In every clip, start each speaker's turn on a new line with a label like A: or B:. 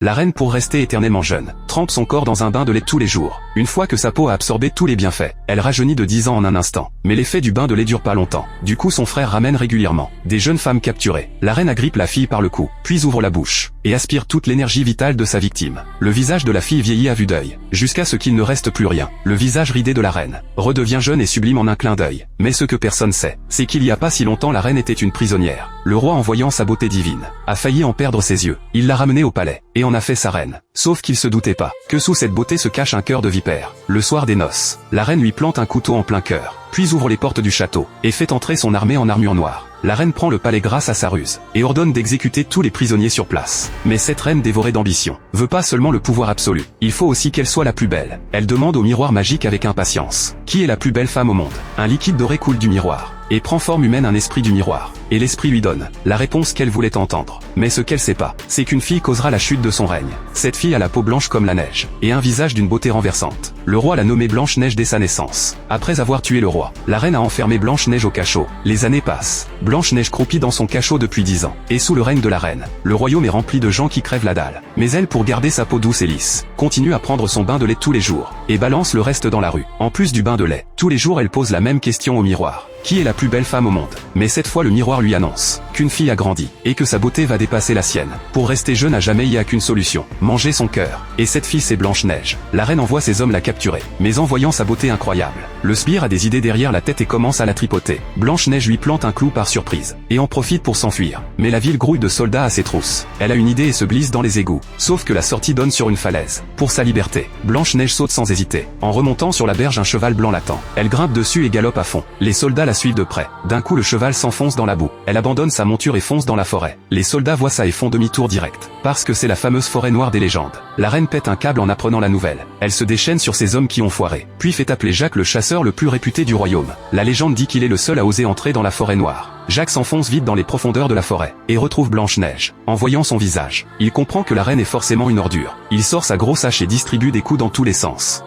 A: La reine, pour rester éternellement jeune, trempe son corps dans un bain de lait tous les jours. Une fois que sa peau a absorbé tous les bienfaits, elle rajeunit de 10 ans en un instant. Mais l'effet du bain de lait dure pas longtemps. Du coup, son frère ramène régulièrement des jeunes femmes capturées. La reine agrippe la fille par le cou, puis ouvre la bouche, et aspire toute l'énergie vitale de sa victime. Le visage de la fille vieillit à vue d'œil, jusqu'à ce qu'il ne reste plus rien. Le visage ridé de la reine redevient jeune et sublime en un clin d'œil. Mais ce que personne sait, c'est qu'il y a pas si longtemps la reine était une prisonnière. Le roi, en voyant sa beauté divine, a failli en perdre ses yeux. Il l'a ramenée au palais, et en a fait sa reine. Sauf qu'il se doutait pas que sous cette beauté se cache un cœur de vipère. Le soir des noces, la reine lui plante un couteau en plein cœur, puis ouvre les portes du château, et fait entrer son armée en armure noire. La reine prend le palais grâce à sa ruse, et ordonne d'exécuter tous les prisonniers sur place. Mais cette reine dévorée d'ambition veut pas seulement le pouvoir absolu, il faut aussi qu'elle soit la plus belle. Elle demande au miroir magique avec impatience: qui est la plus belle femme au monde? Un liquide doré coule du miroir, et prend forme humaine un esprit du miroir. Et l'esprit lui donne la réponse qu'elle voulait entendre. Mais ce qu'elle sait pas, c'est qu'une fille causera la chute de son règne. Cette fille a la peau blanche comme la neige, et un visage d'une beauté renversante. Le roi l'a nommée Blanche-Neige dès sa naissance. Après avoir tué le roi, la reine a enfermé Blanche-Neige au cachot. Les années passent. Blanche-Neige croupit dans son cachot depuis 10 ans. Et sous le règne de la reine, le royaume est rempli de gens qui crèvent la dalle. Mais elle, pour garder sa peau douce et lisse, continue à prendre son bain de lait tous les jours, et balance le reste dans la rue. En plus du bain de lait, tous les jours elle pose la même question au miroir: qui est la plus belle femme au monde? Mais cette fois le miroir lui annonce qu'une fille a grandi, et que sa beauté va dépasser la sienne. Pour rester jeune à jamais, il n'y a qu'une solution: manger son cœur. Et cette fille, c'est Blanche-Neige. La reine envoie ses hommes la capturer, mais en voyant sa beauté incroyable, le sbire a des idées derrière la tête et commence à la tripoter. Blanche-Neige lui plante un clou par surprise, et en profite pour s'enfuir. Mais la ville grouille de soldats à ses trousses. Elle a une idée et se glisse dans les égouts. Sauf que la sortie donne sur une falaise. Pour sa liberté, Blanche-Neige saute sans hésiter. En remontant sur la berge, un cheval blanc l'attend. Elle grimpe dessus et galope à fond. Les soldats la suivent de près. D'un coup, le cheval s'enfonce dans la boue. Elle abandonne sa monture et fonce dans la forêt. Les soldats voient ça et font demi-tour direct, parce que c'est la fameuse forêt noire des légendes. La reine pète un câble en apprenant la nouvelle. Elle se déchaîne sur ses hommes qui ont foiré, puis fait appeler Jacques, le chasseur le plus réputé du royaume. La légende dit qu'il est le seul à oser entrer dans la forêt noire. Jacques s'enfonce vite dans les profondeurs de la forêt, et retrouve Blanche-Neige. En voyant son visage, il comprend que la reine est forcément une ordure. Il sort sa grosse hache et distribue des coups dans tous les sens.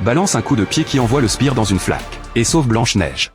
A: Balance un coup de pied qui envoie le sbire dans une flaque, et sauve Blanche-Neige.